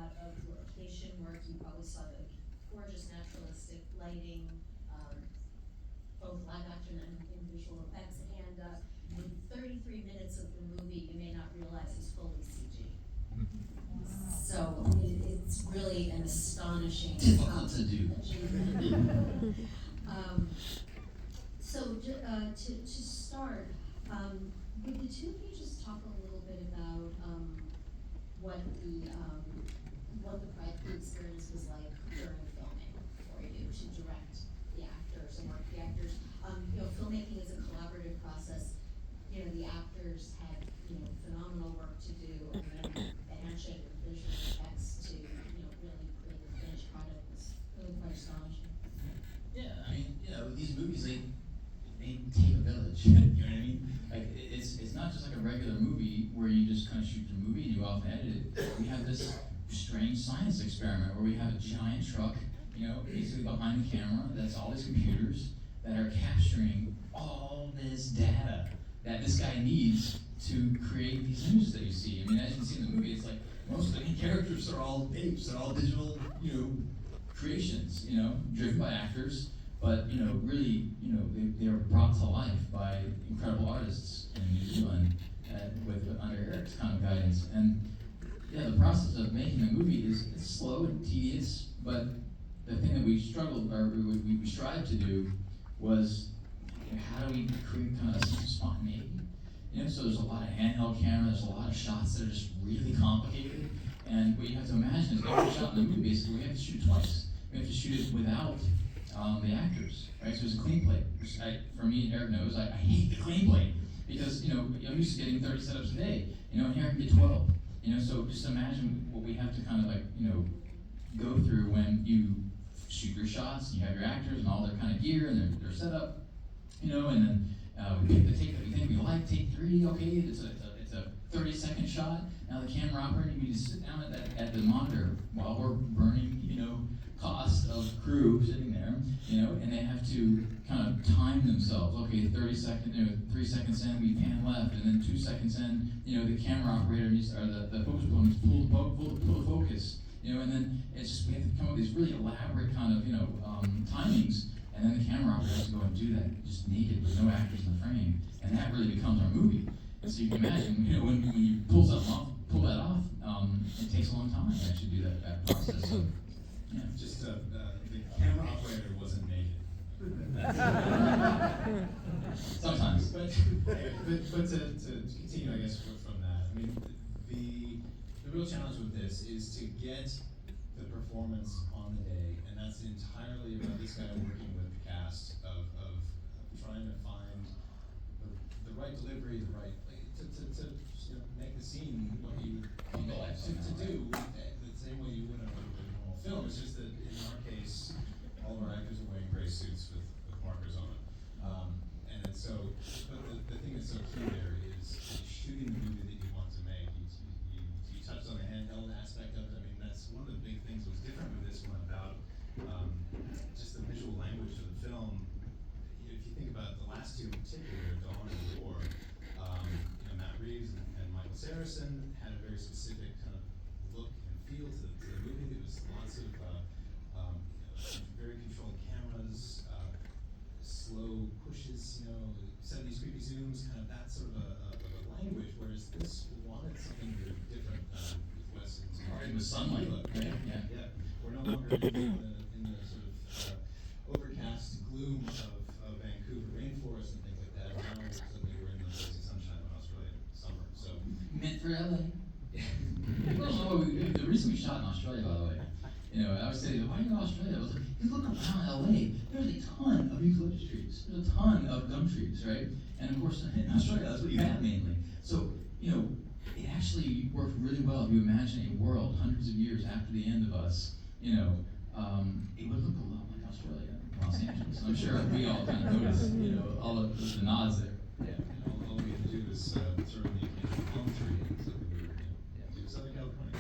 lot of location work. You probably saw the gorgeous naturalistic lighting, both live action and in visual effects, and in 33 minutes of the movie, you may not realize is fully CG. So it's really an astonishing difficult to do. achievement. So to start, would the two of you just talk a little bit about what the experience was like during filming for you to direct the actors and work with the actors? Filmmaking is a collaborative process. The actors had phenomenal work to do, and then the handshake with visual effects to really create the finished product was really quite astonishing. Yeah, I mean, these movies, they take a village. You know what I mean? Like, it's not just like a regular movie where you just kind of shoot the movie and you off edit it. We have this strange science experiment where we have a giant truck, basically behind the camera. That's all these computers that are capturing all this data that this guy needs to create these images that you see. I mean, as you can see in the movie, it's like most of the main characters are all apes, they're all digital, creations, driven by actors, but really, they are brought to life by incredible artists in New Zealand under Erik's kind of guidance. And yeah, the process of making a movie is slow and tedious, but the thing that we struggled, or we strived to do was, how do we create kind of a sense of spontaneity? So there's a lot of handheld camera, there's a lot of shots that are just really complicated, and what you have to imagine is every shot in the movie, basically, we have to shoot twice. We have to shoot it without the actors, right? So it's a clean plate. For me, Erik knows, I hate the clean plate, because, I'm used to getting 30 setups a day, and here I can get 12. So just imagine what we have to kind of go through when you shoot your shots, and you have your actors and all their kind of gear and their setup, and then we pick the take that we think we like, take 3, okay, it's a 30-second shot. Now the camera operator needs to sit down at the monitor while we're burning, cost of crew sitting there, and they have to kind of time themselves. Okay, 30 seconds, 3 seconds in, we pan left, and then 2 seconds in, the camera operator needs, or the focus puller needs to pull the focus, and then it's just, we have to come up with these really elaborate kind of, timings, and then the camera operator has to go and do that just naked with no actors in the frame, and that really becomes our movie. And so you can imagine, when you pull that off, it takes a long time to actually do that process. So, yeah. Just the camera operator wasn't naked. Sometimes. But to continue, I guess, from that, I mean, the real challenge with this is to get the performance on the day, and that's entirely about this guy working with the cast of trying to find the right delivery, the right to make the scene what you would to do the same way you would on a normal film. It's just that in our case, all of our actors are wearing gray suits with markers on them, and it's so. But the thing that's so key there is shooting the movie that you want to make. You touched on the handheld aspect of it. I mean, that's one of the big things that was different with this one about just the visual language of the film. If you think about the last two in particular, Dawn and War, Matt Reeves and Michael Saracen had a very specific kind of look and feel to the movie. There was lots of very controlled cameras, slow pushes, 70s creepy zooms, kind of that sort of a language, whereas this wanted something very different with Wes and the sunlight. Yeah. We're no longer in the sort of overcast gloom of Vancouver rainforest and things like that. Now suddenly we're in the blazing sunshine of Australia summer. So meant for LA. Well, the reason we shot in Australia, by the way, I was saying, why are you in Australia? I was like, you look around LA, there's a ton of eucalyptus trees. There's a ton of gum trees, right? And of course, in Australia, that's what you have mainly. So, it actually worked really well. If you imagine a world hundreds of years after the end of us, it would look a lot like Australia, Los Angeles. I'm sure we all kind of notice, all of the nods there. Yeah, all we had to do was sort of the palm tree, and so we were, to Southern California.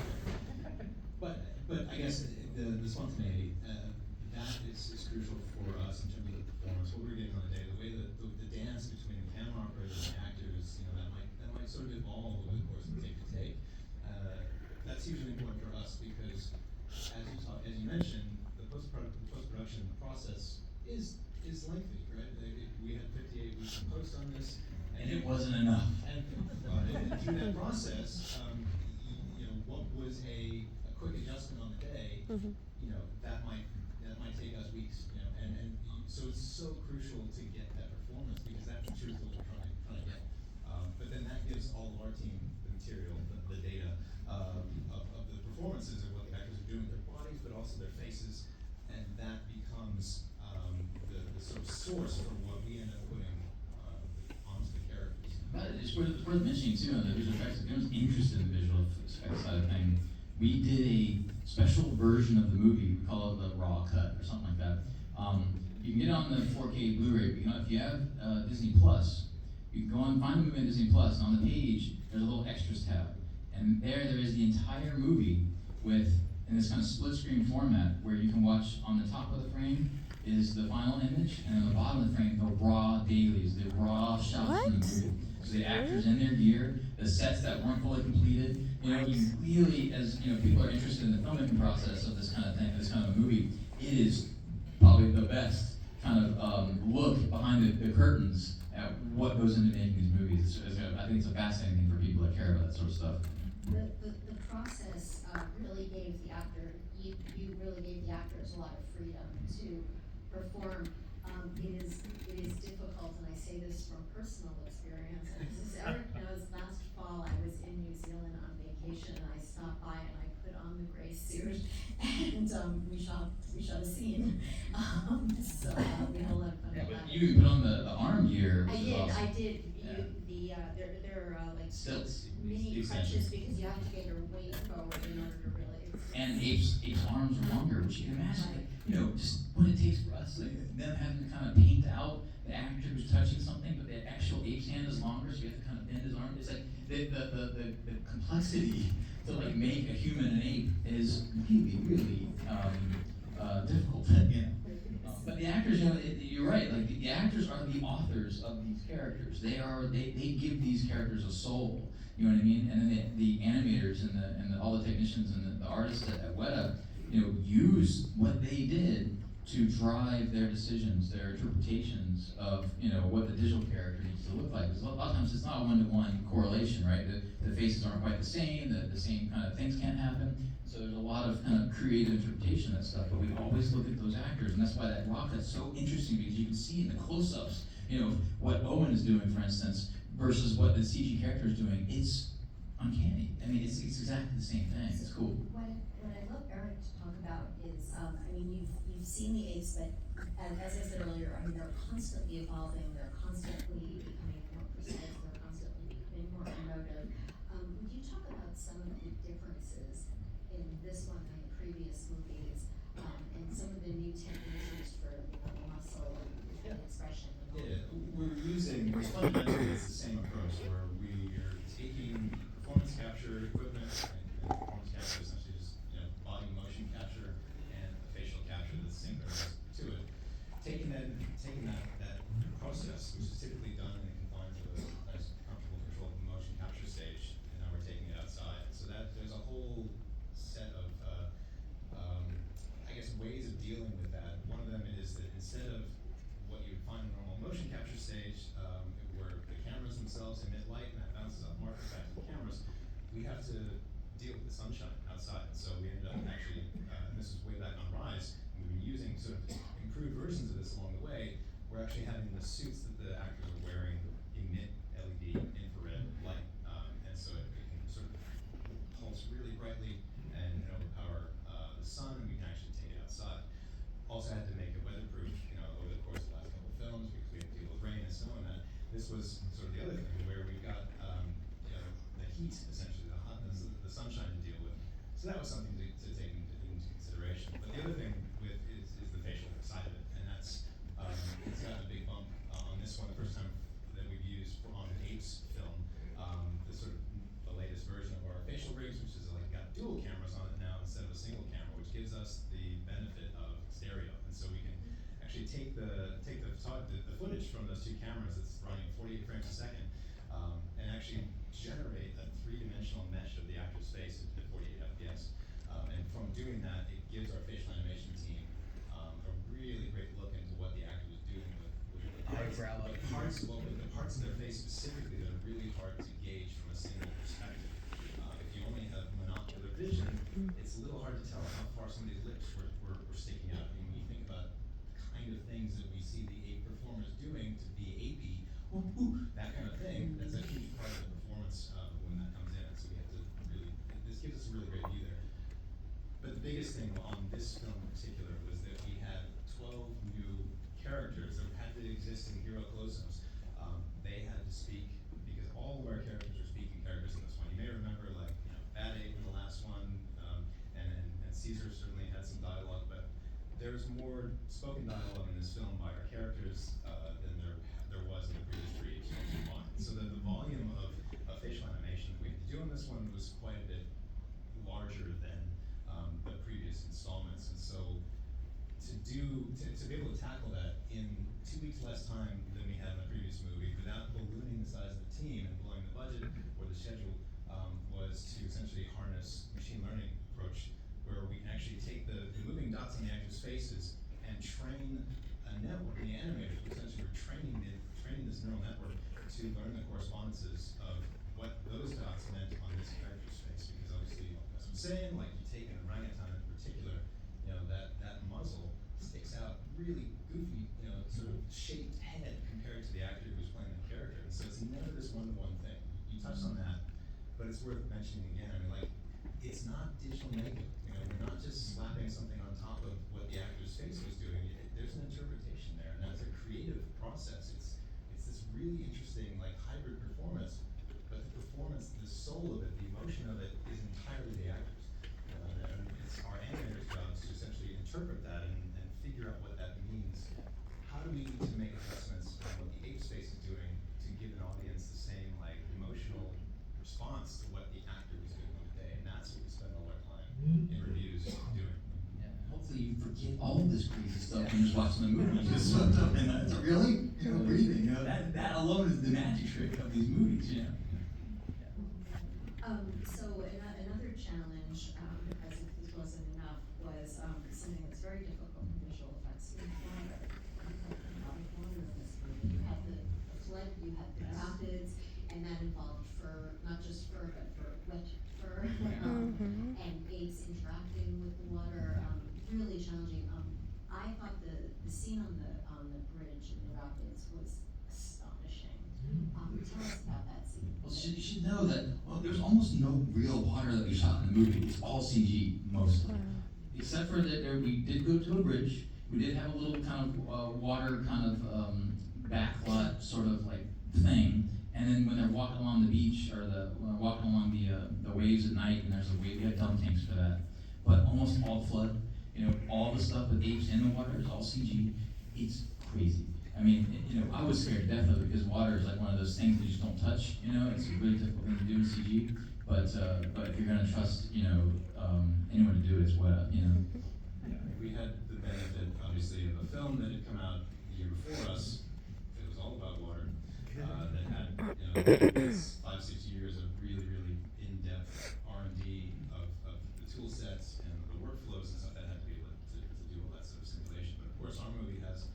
But I guess the spontaneity, that is crucial for us in terms of the performance, what we're getting on the day, the way that the dance between the camera operator and the actors, that might sort of evolve over the course of take to take. That hugely important for us because, as you mentioned, the post-production process is lengthy, right? We had 58 weeks of post on this, And it wasn't enough. And through that process, what was a quick adjustment on the day, that might take us weeks, so it's so crucial to get that performance because that's the truth that we're trying to get. But then that gives all of our team the material, the data of the performances and what the actors are doing with their bodies, but also their faces, and that becomes the sort of source for what we end up putting onto the characters. But it's worth mentioning too on the visual effects. If anyone's interested in the visual effects side of things, we did a special version of the movie. We call it the raw cut or something like that. You can get it on the 4K Blu-ray. But, if you have Disney Plus, you can go on find the movie on Disney Plus, and on the page there's a little extras tab, and there is the entire movie in this kind of split screen format where you can watch on the top of the frame is the final image, and on the bottom of the frame the raw dailies, the raw shots from the movie. So the actors in their gear, the sets that weren't fully completed. You really, as people are interested in the filmmaking process of this kind of thing, this kind of movie, it is probably the best kind of look behind the curtains at what goes into making these movies. I think it's a fascinating thing for people that care about that sort of stuff. The process really gave the actor, you really gave the actors a lot of freedom to perform. It is difficult, and I say this from personal experience. As Erik knows, last fall I was in New Zealand on vacation, and I stopped by and I put on the gray suit, and we shot a scene. So we had a lot of fun. Yeah, but you put on the arm gear. I did. Awesome. I did. Yeah. They're like Stilts. mini crutches because you have to get your weight forward in order to really. And Ape's arms are longer, which you can imagine, just what it takes for us, them having to kind of paint out the actor who's touching something, but the actual Ape's hand is longer, so you have to kind of bend his arm. It's like the complexity to like make a human an ape is really difficult, But the actors, you're right. Like the actors are the authors of these characters. They give these characters a soul. You know what I mean? And then the animators and all the technicians and the artists at Weta, use what they did to drive their decisions, their interpretations of what the digital character needs to look like. Because a lot of times it's not a one-to-one correlation, right? The faces aren't quite the same. The same kind of things can't happen. So there's a lot of kind of creative interpretation of that stuff. But we always look at those actors, and that's why that rock cut's so interesting because you can see in the close-ups, what Owen is doing, for instance, versus what the CG character is doing. It's uncanny. I mean, it's exactly the same thing. It's cool. What I'd love Erik to talk about is, you've seen the APES, but as I said earlier, they're constantly evolving. They're constantly becoming more precise. They're constantly becoming more emotive. Would you talk about some of the differences in this one and the previous movies, and some of the new techniques used for muscle and expression? Yeah, we're fundamentally it's the same approach where we are taking performance capture equipment and performance capture essentially just body motion capture and facial capture that's synchronous to it. Taking that process, which is typically done in the confines of a nice comfortable controlled motion capture stage, and now we're taking it outside. So that there's a whole set of ways of dealing with that. One of them is that instead of what you would find in a normal motion capture stage, where the cameras themselves emit light and that bounces off markers back to the cameras, we have to deal with the sunshine outside. So we ended up actually, and this was way back on Rise, and we've been using sort of improved versions of this along the way. We're actually having the suits that the actors are wearing emit LED infrared light, and so it can sort of pulse really brightly and overpower the sun, and we can actually take it outside. Also had to make it weatherproof, over the course of the last couple of films because we had to deal with rain and snow and that. This was sort of the other thing where we've got the heat, essentially the hotness, the sunshine to deal with. So that was something to take into consideration. But the other thing is the facial side of it, and that's it's got a big bump on this one. The first time that we've used on an APES film, the latest version of our facial rigs, which is got dual cameras on it now instead of a single camera, which gives us the benefit of stereo, and so we can actually take the footage from those two cameras that's running 48 frames a second, and actually generate a three-dimensional mesh of the actor's face at 48 FPS. parts of their face specifically that are really hard to gauge from a single perspective. If you only have monocular vision, it's a little hard to tell how far somebody's lips were sticking out. I mean, when you think about the kind of things that we see the APE performers doing to be AP, that kind of thing, that's a huge part of the performance when that comes in. So we have to really, this gives us a really great view there. But the biggest thing on this film in particular was that we had 12 new characters that had to exist in hero close-ups. They had to speak, because all of our characters are speaking characters in this one. You may remember, like, Bad Ape in the last one, and Caesar certainly had some dialogue, but there's more spoken dialogue in this film by our characters than there was in the previous three films combined. So the volume of facial animation that we had to do on this one was quite a bit larger than the previous installments, and so to be able to tackle that in 2 weeks less time than we had in the previous movie, without ballooning the size of the team and blowing the budget or the schedule, was to essentially harness machine learning approach, where we can actually take the moving dots on the actors' faces and train a network. The animators essentially were training this neural network to learn the correspondences of what those dots meant on this character's face, because obviously, as I'm saying, like you take an orangutan in particular, that muzzle sticks out really goofy, sort of shaped head compared to the actor who's playing the character. And so it's never this one-to-one thing. You touched on that, but it's worth mentioning again. I mean, like, it's not digital makeup. We're not just slapping something on top of what the actor's face was doing. There's an interpretation there, and that's a creative process. It's this really interesting, like, hybrid performance, but the performance, the soul of it, the emotion of it, is entirely the actors. And it's our animators' jobs to essentially interpret that and figure out what that means. How do we need to make adjustments on what the ape space is doing to give an audience the same, like, emotional response to what the actor was doing on the day? And that's what we spend all our time in reviews doing. Yeah, hopefully you forget all of this crazy stuff and just watching the movie. You just swept up in that. It's really, breathing. That alone is the magic trick of these movies. So another challenge, as if this wasn't enough, was something that's very difficult in visual effects. In water, a lot of water in this movie. You have the flood, you have the rapids, and that involved fur, not just fur, but wet fur, and apes interacting with the water. Really challenging. I thought the scene on the bridge in the rapids was astonishing. Tell us about that scene. Well, you should know that there's almost no real water that we shot in the movie. It's all CG, mostly. Except for that we did go to a bridge. We did have a little kind of water kind of backlot sort of like thing. And then when they're walking along the beach, or walking along the waves at night, and there's a wave, we have dump tanks for that. But almost all flood, all the stuff with apes in the water is all CG. It's crazy. I mean, I was scared to death of it because water is like one of those things that you just don't touch. It's a really difficult thing to do in CG. But if you're gonna trust, anyone to do it as well, Yeah, we had the benefit, obviously, of a film that had come out the year before us. It was all about water. That had 5-6 years of really, really in-depth R&D of the tool sets and the workflows and stuff that had to be able to do all that sort of simulation. But of course, our movie has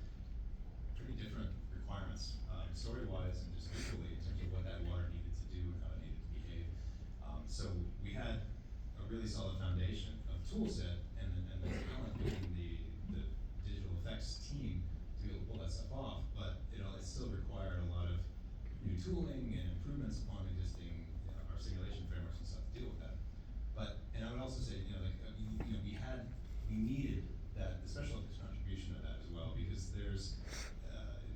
pretty different requirements, story-wise and just visually, in terms of what that water needed to do and how it needed to behave. So we had a really solid foundation of tool set and the talent within the digital effects team to be able to pull that stuff off, but it still required a lot of new tooling and improvements upon existing our simulation frameworks and stuff to deal with that. And I would also say, we needed that, the special effects contribution of that as well, because there's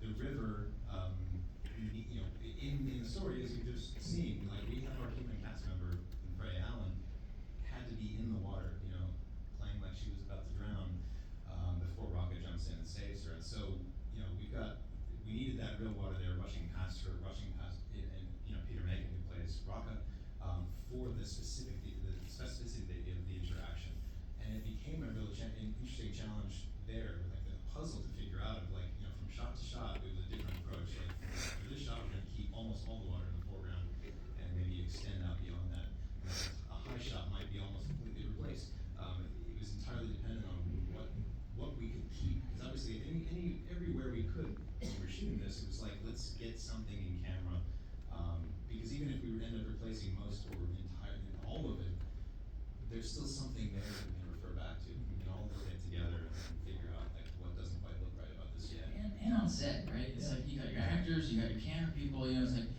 the river, in the story, as you've just seen, like, we have our human cast member, Freya Allen, had to be in the water, playing like she was about to drown, before Rocka jumps in and saves her. And so, we needed that real water there rushing past her, and Peter Megan, who plays Rocka, for the specificity of the interaction. And it became a real interesting challenge there, like the puzzle to figure out of, like, from shot to shot, it was a different approach. Like, for this shot, we're going to keep almost all the water in the foreground and maybe extend out beyond that. A high shot might be almost completely replaced. It was entirely dependent on what we could keep, because obviously everywhere we could when we were shooting this, it was like, let's get there's still something there that we can refer back to. We can all look at it together and figure out like what doesn't quite look right about this yet. And on set, right? It's like you got your actors, you got your camera people, it's like,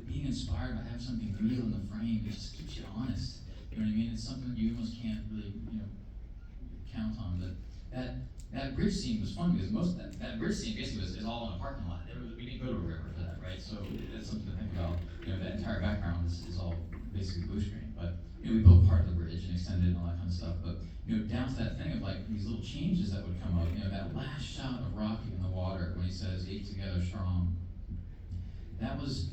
being inspired by having something real in the frame, it just keeps you honest. You know what I mean? It's something that you almost can't really, count on. But that bridge scene was fun because most of that bridge scene basically is all in a parking lot. We didn't go to a river for that, right? So that's something to think about. That entire background is all basically blue screen. But we built part of the bridge and extended it and all that kind of stuff. But down to that thing of like these little changes that would come up. That last shot of Rocky in the water when he says "8 together strong." That was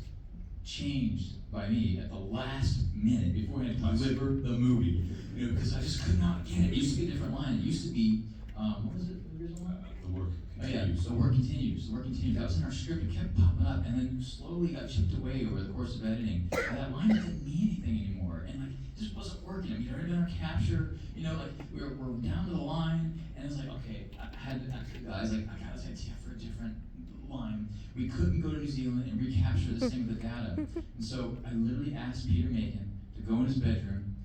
changed by me at the last minute before we had to deliver the movie. Because I just could not get it. It used to be a different line. It used to be, what was it? The original line? The work Oh yeah, continues. the work continues. The work continues. That was in our script. It kept popping up, and then slowly got chipped away over the course of editing. And that line didn't mean anything anymore, and like it just wasn't working. I mean, it had been our capture. Like we're down to the line, and it was like, okay, I had to ask the guys like, I got this idea for a different line. We couldn't go to New Zealand and recapture this thing with the data, and so I literally asked Peter Macon to go in his bedroom,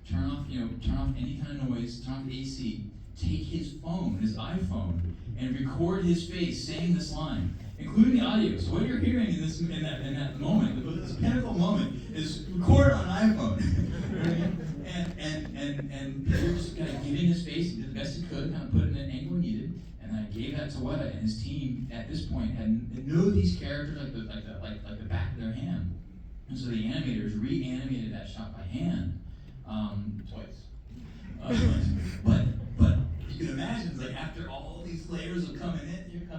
turn off any kind of noise, turn off the AC, take his phone, his iPhone, and record his face saying this line, including the audio. So what you're hearing in that moment, this pinnacle moment, is recorded on an iPhone. and Peter just kind of giving his face, he did the best he could, kind of put it in an angle he needed, and I gave that to Weta, and his team at this point knew these characters like the back of their hand. And so the animators reanimated that shot by hand twice. But you can imagine, it's like after all these layers of coming in,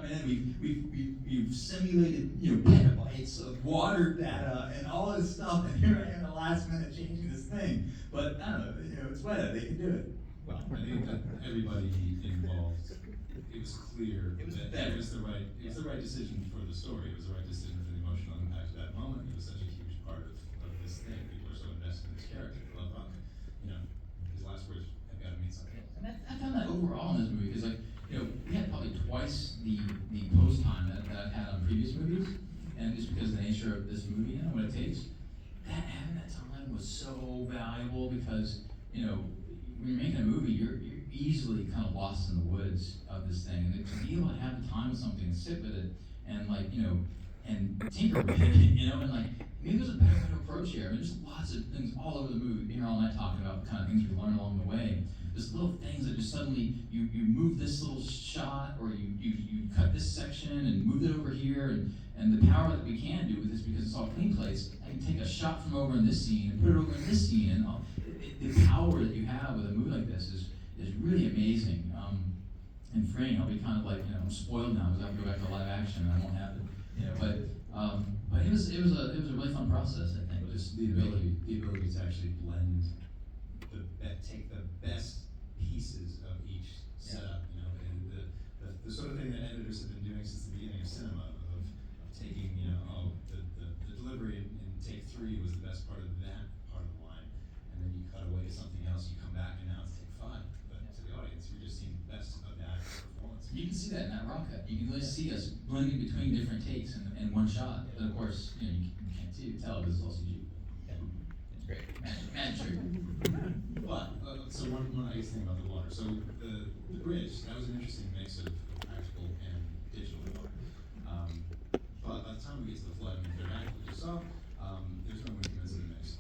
we've simulated petabytes of water data and all this stuff, and here I am at the last minute changing this thing. But I don't know, it's Weta, they can do it. Well, I think that everybody involved, it was clear that it was the right decision for the story. It was the right decision for the emotional impact of that moment. It was such a huge part of this thing. People are so invested in this character. They love Rock. His last words have got to mean something. And I found that overall in this movie, because we had probably twice the post time that I've had on previous movies, and just because of the nature of this movie and what it takes, having that time was so valuable because when you're making a movie, you're easily kind of lost in the woods of this thing, and to be able to have the time with something and sit with it and and tinker with it, and like maybe there's a better way to approach here. I mean, there's lots of things all over the movie. Being here all night talking about the kind of things we learn along the way. Just little things that just suddenly you move this little shot, or you cut this section and move it over here, and the power that we can do with this, because it's all clean plates, I can take a shot from over in this scene and put it over in this scene, and the power that you have with a movie like this is really amazing. And freeing. I'll be kind of like I'm spoiled now because I have to go back to live action and I won't have it. But it was a really fun process. I think Just the ability to actually blend take the best pieces of each setup, and the sort of thing that editors have been doing since the beginning of cinema, of taking, the delivery in take 3 was the best part of that part of the line, and then you cut away to something else, you come back and now it's take 5, but to the audience, you're just seeing the best of that performance. You can see that in that rock cut. You can really see us blending between different takes in one shot. But of course, you can't tell because it's all CG. It's great. Magic. But so one nice thing about the water. So the bridge, that was an interesting mix of practical and digital water. But by the time we get to the flood, and they're actually just saw, there's no movements in the mix.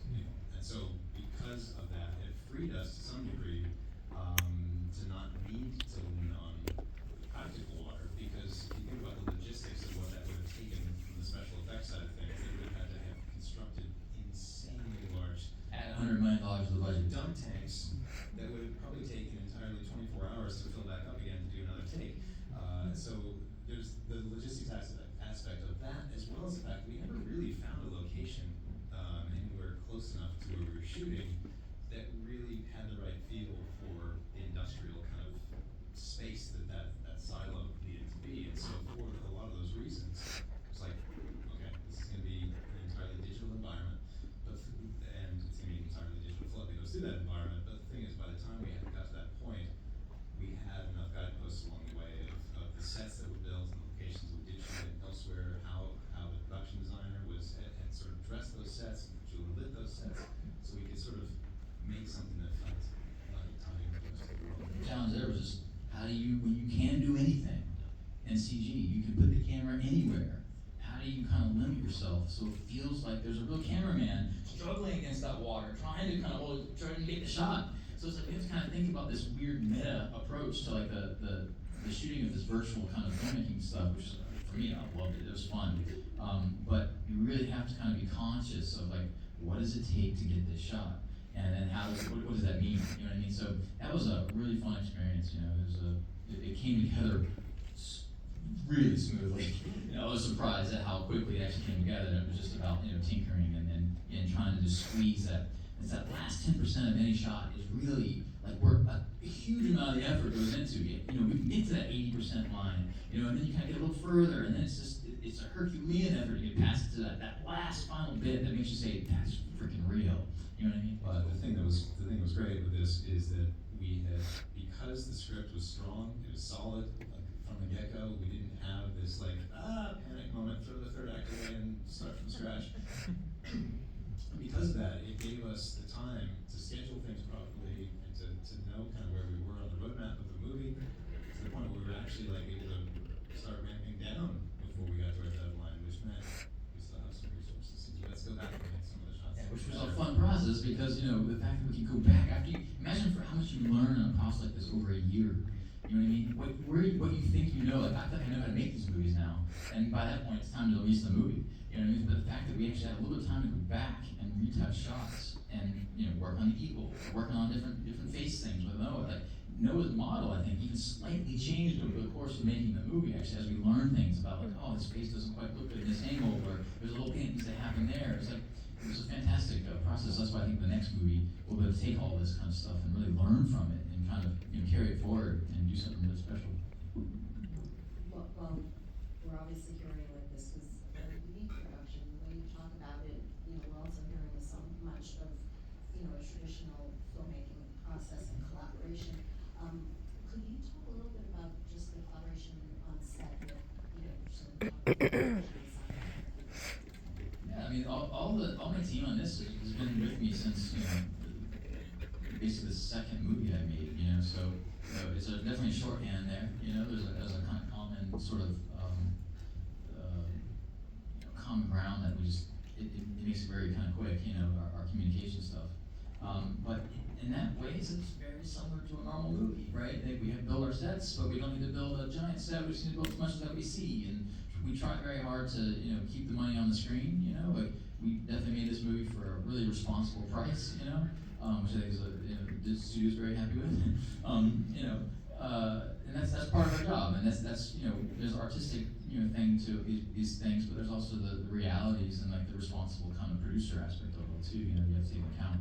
And so because of that, it freed us to some degree to not need to lean on practical water, because if you think about the logistics of what that would have taken from the special effects side of things, they would have had to have constructed insanely large Add $100 million to the budget. dump tanks that would have probably taken entirely 24 hours to fill back up again to do another take. So there's the logistics aspect of that, as well as the fact we never really found a location anywhere close enough to where we were shooting that really had the right feel for the industrial kind of space that silo needed to be. And so for a lot of those reasons, it's like, okay, this is going to be an entirely digital environment, and it's going to be an entirely digital flood that goes through that environment. But the thing is, by the time we got to that point, we had enough guideposts along the way of the sets that were built and the locations we did shoot it elsewhere, how the production designer had sort of dressed those sets and Julie lit those sets, so we could sort of make something that felt trying to kind of trying to get the shot. So it's like we have to kind of think about this weird meta approach to like the shooting of this virtual kind of filmmaking stuff, which for me, I loved it. It was fun. But you really have to kind of be conscious of like, what does it take to get this shot? And then what does that mean? You know what I mean? So that was a really fun experience. You know, it came together really smoothly. You know, I was surprised at how quickly it actually came together. It was just about tinkering and trying to just squeeze that. It's that last 10% of any shot is really like where a huge amount of the effort goes into it. You know, we can get to that 80% line. You know, and then you kind of get a little further, and then it's a Herculean effort to get past to that last final bit that makes you say that's freaking real. You know what I mean? Well, the thing that was great with this is that we had, because the script was strong, it was solid, like from the get-go, we didn't have this like, panic moment, throw the third act away and start from scratch. Because of that, it gave us the time to schedule things properly and to know kind of where we were on the roadmap of the movie, to the point where we were actually like able to start ramping down before we got to our deadline, which meant we still have some resources. So let's go back and make some of the shots. Yeah, which was a fun process because the fact that we can go back after you imagine for how much you learn in a process like this over a year. You know what I mean? What you think you know, like I think I know how to make these movies now, and by that point it's time to release the movie. You know what I mean? But the fact that we actually had a little bit of time to go back and retouch shots and work on the eagle, working on different face things with Noah. Like Noah's model, I think, even slightly changed over the course of making the movie. Actually, as we learn things about like, oh, this face doesn't quite look good in this angle, or there's a little thing that needs to happen there. It's like it was a fantastic process. That's why I think the next movie will be able to take all this kind of stuff and really learn from it and kind of carry it forward and do something really special. Well, we're obviously hearing like this was a very unique production. The way you talk about it, we're also hearing so much of, a traditional filmmaking process and collaboration. Could you talk a little bit about just the collaboration on set with, some Yeah, I mean, all my team on this has been with me since basically the second movie I made. So it's definitely a shorthand there. There's a kind of common sort of common ground that we just it makes it very kind of quick. Our communication stuff. But in that way, it's very similar to a normal movie, right? Like we have to build our sets, but we don't need to build a giant set. We just need to build as much as that we see, and we try very hard to keep the money on the screen. Like we definitely made this movie for a really responsible price. Which I think is the studio's very happy with. And that's part of our job, and that's there's an artistic thing to these things, but there's also the realities and like the responsible kind of producer aspect of it too. You have to take into account.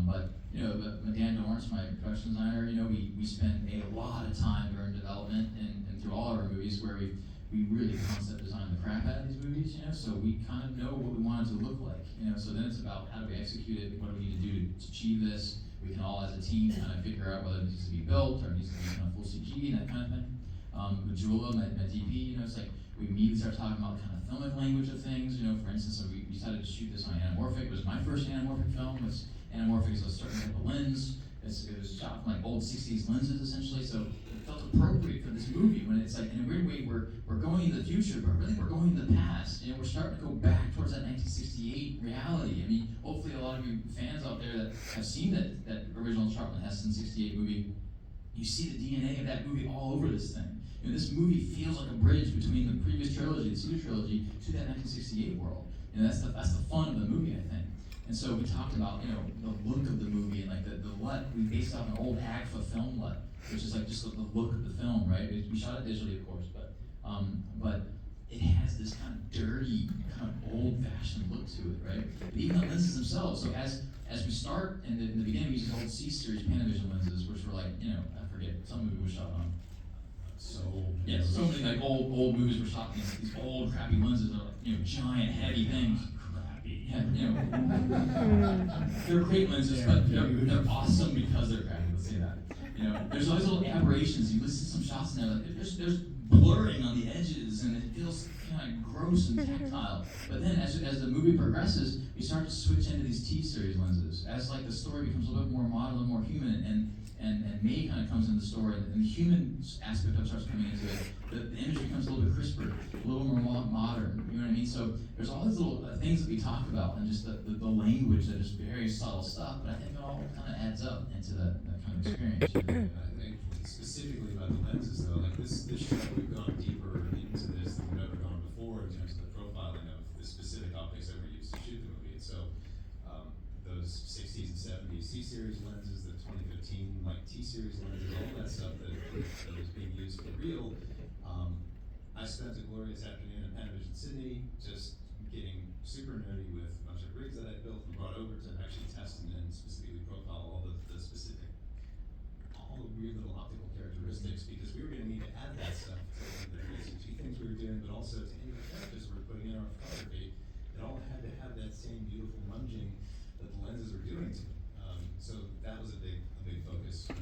But Dan Dorrance, my production designer, we spent a lot of time during development and through all of our movies where we really concept designed the crap out of these movies, so we kind of know what we want it to look like, so then it's about how do we execute it, what do we need to do to achieve this. We can all as a team kind of figure out whether it needs to be built or it needs to be kind of full CG and that kind of thing. With Jula, my DP, it's like we immediately start talking about kind of filmic language of things, for instance, so we decided to shoot this on anamorphic. It was my first anamorphic film. Anamorphic is a certain type of lens. It was shot from like old 60s lenses essentially, so it felt appropriate for this movie when it's like in a weird way we're going into the future, but really we're going into the past. We're starting to go back towards that 1968 reality. I mean, hopefully a lot of you fans out there that have seen that original Charlton Heston 68 movie, you see the DNA of that movie all over this thing. This movie feels like a bridge between the previous trilogy, the Cedar trilogy, to that 1968 world. That's the fun of the movie, I think. And so we talked about, the look of the movie and like the LUT. We based off an old AGFA film LUT, which is like just the look of the film, right? We shot it digitally, of course, but it has this kind of dirty, kind of old-fashioned look to it, right? But even the lenses themselves. So as we start in the beginning, we use these old C-series Panavision lenses, which were like, I forget, some movie was shot on. So many like old movies were shot in these old crappy lenses that are like, giant heavy things. They're great lenses, but they're awesome because they're crappy. Let's say that. There's always little aberrations. You listen to some shots in there, like there's blurring on the edges, and it feels kind of gross and tactile. But then, as the movie progresses, we start to switch into these T-series lenses. as like the story becomes a little bit more modern, a little more human, and May kind of comes into the story, and the human aspect of it starts coming into it, the image becomes a little bit crisper, a little more modern, you know what I mean? So there's all these little things that we talk about, and just the language that is very subtle stuff, but I think it all kind of adds up into that kind of experience. And I think specifically about the lenses though, like this shot, we've gone deeper into this than we've ever gone before in terms of the profiling of the specific optics that were used to shoot the movie. And so those 60s and 70s C-series lenses, the 2015 like T-series lenses, all that stuff that was being used for real. I spent a glorious afternoon in Panavision, Sydney, just getting super nerdy with a bunch of rigs that I built and brought over to actually test and specifically profile all the specific, all the weird little optical characteristics, because we were going to need to add that stuff to the 360 things we were doing, but also to any of the characters we were putting in our photography. It all had to have that same beautiful munging that the lenses were doing to it. So that was a big focus at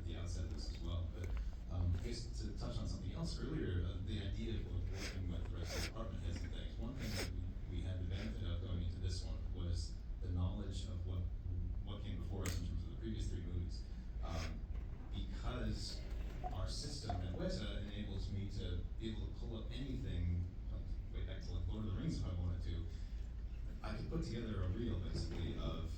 the outset of this as well. But I guess to touch on something else earlier, the idea of working with the rest of the department heads and things. One thing that we had the benefit of going into this one was the knowledge of what came before us in terms of the previous three movies. Because our system at Weta enables me to be able to pull up anything, like way back to like Lord of the Rings if I wanted to. I could put together a reel basically of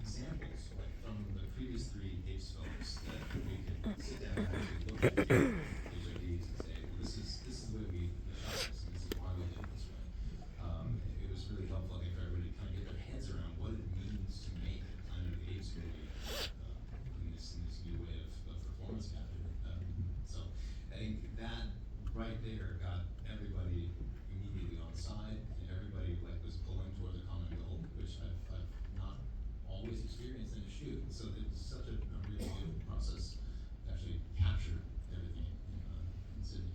examples like from the previous three APES films that we could sit down and actually look at HODs and say, well, this is the way we shot this, and this is why we did it this way. It was really helpful, I think, for everybody to kind of get their heads around what it means to make kind of APES movie in this new way of performance capture. So I think that right there got everybody immediately on side, and everybody like was pulling towards a common goal, which I've not always experienced in a shoot. So it was such a really beautiful process to actually capture everything in Sydney.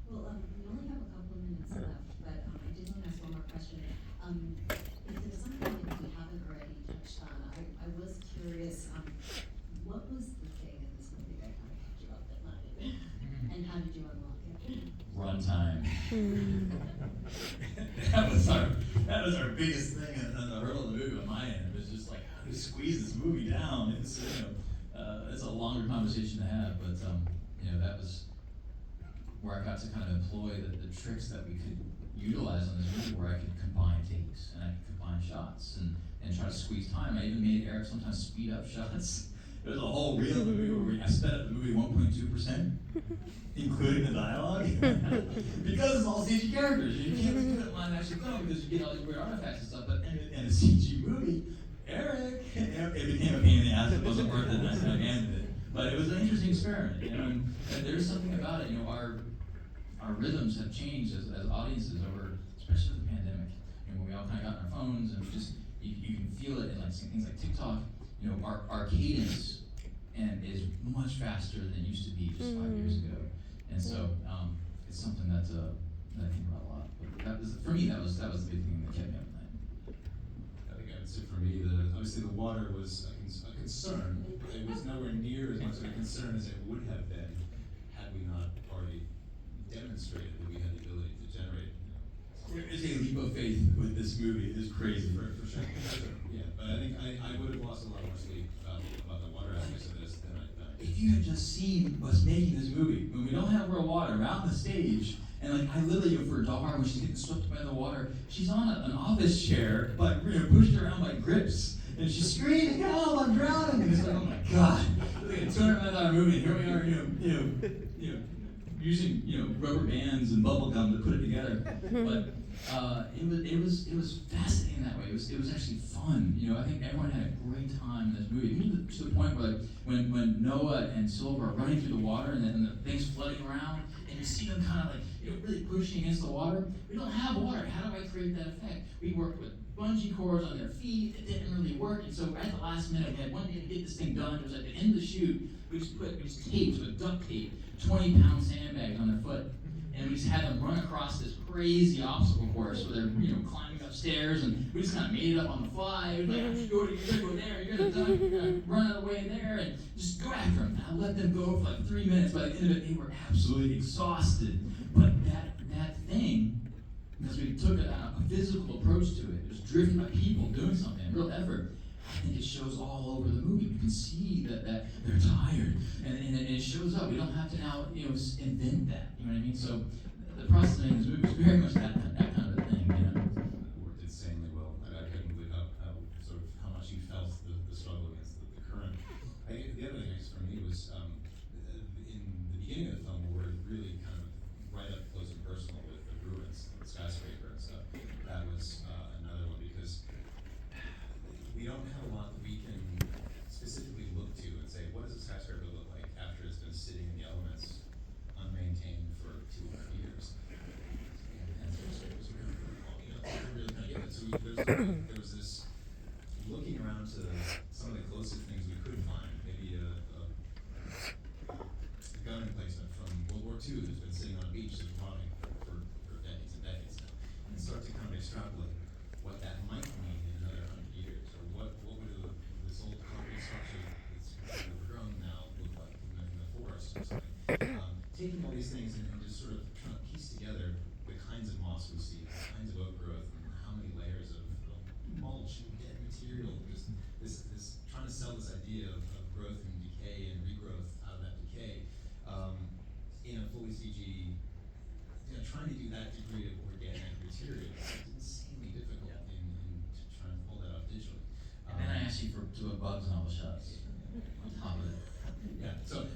Well, we only have a couple of minutes left, but I did want to ask one more question. If there's something that we haven't already touched on, I was curious, what was the thing in this movie that kind of kept you up at night? And how did you unlock it? Runtime. that was our biggest thing and the hurdle of the movie on my end. It was just like, how do you squeeze this movie down? It's it's a longer conversation to have, but that was where I got to kind of employ the tricks that we could utilize on this movie, where I could combine takes and I could combine shots and try to squeeze time. I even made Erik sometimes speed up shots. There was a whole reel of the movie where I sped up the movie 1.2%, including the dialogue, because it's all CG characters. You can't do it line actually film because you get all these weird artifacts and stuff. But in a CG movie, Erik, it became a pain in the ass. It wasn't worth it, and I kind of ended it. But it was an interesting experiment, and there's something about it. Our rhythms have changed as audiences over, especially with the pandemic. When we all kind of got on our phones, and you can feel it in like things like TikTok. Our cadence is much faster than it used to be just 5 years ago, and so it's something that I think about a lot. But for me, that was the big thing that kept me up at night. I think I would say for me, obviously the water was a concern. It was nowhere near as much of a concern as it would have been had we not already demonstrated that we had the ability to generate. There is a leap of faith with this movie. It is crazy. For sure. Yeah, but I think I would have lost a lot more sleep about the water aspects of this than I thought. If you had just seen us making this movie, when we don't have real water, we're out on the stage, and like I literally, for Dar, when she's getting swept by the water, she's on an office chair, but pushed around by grips, and she's screaming, "Help! I'm drowning!" And it's like, oh my god, it's like a $200 million movie, and here we are, using rubber bands and bubble gum to put it together, but. It was fascinating that way. It was actually fun. I think everyone had a great time in this movie. Even to the point where when Noah and Silver are running through the water and the thing's flooding around, and you see them kind of like really pushing against the water. We don't have water. How do I create that effect? We worked with bungee cords on their feet. It didn't really work, and so at the last minute, we had one day to get this thing done. It was at the end of the shoot. We just taped with duct tape 20-pound sandbags on their foot. And we just had them run across this crazy obstacle course where they're climbing upstairs, and we just kind of made it up on the fly. It was like, you're gonna go there, you're gonna run out of the way there, and just go after them. I let them go for like 3 minutes. By the end of it, they were absolutely exhausted. But that thing because we took a physical approach to it. It was driven by people doing something, real effort. I think it shows all over the movie. You can see that they're tired, and it shows up. We don't have to now, invent that. You know what I mean? So the process of making this movie is very much that kind of a thing. It worked insanely well. I couldn't believe how much you felt the struggle against the current. The other thing, I guess, for me was in the beginning of the film, where we're really kind of right up close and personal with the ruins, the skyscraper and stuff. That was another one, because we don't have a lot that we can specifically look to and say, what does a skyscraper look like after it's been sitting in the elements, unmaintained for 200 years? And skyscrapers around for a while, really kind of get it. So there was this looking around to some of the closest things we could find, maybe a gun emplacement from World War II that's been sitting on a beach that's rotting for decades and decades now, and start to kind of extrapolate what that might mean in another 100 years, or what would this old concrete structure that's overgrown now look like in the forest or something. Taking all these things and just sort of trying to piece together the kinds of moss we see, the kinds of outgrowth, and how many layers of mulch and dead material. Just this trying to sell this idea of growth and decay and regrowth out of that decay in a fully CG. Trying to do that degree of organic material is insanely difficult in to try and pull that off digitally. And then I asked you to put bugs on all the shots on top of it. Yeah. So,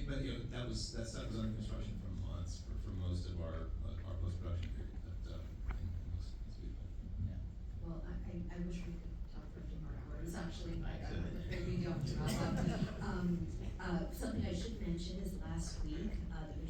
but that stuff was under construction for months for most of our post-production period. But it's beautiful. Yeah. Well, I wish we could talk for 2 more hours, actually, but I could. we don't. Something I should mention is last week, the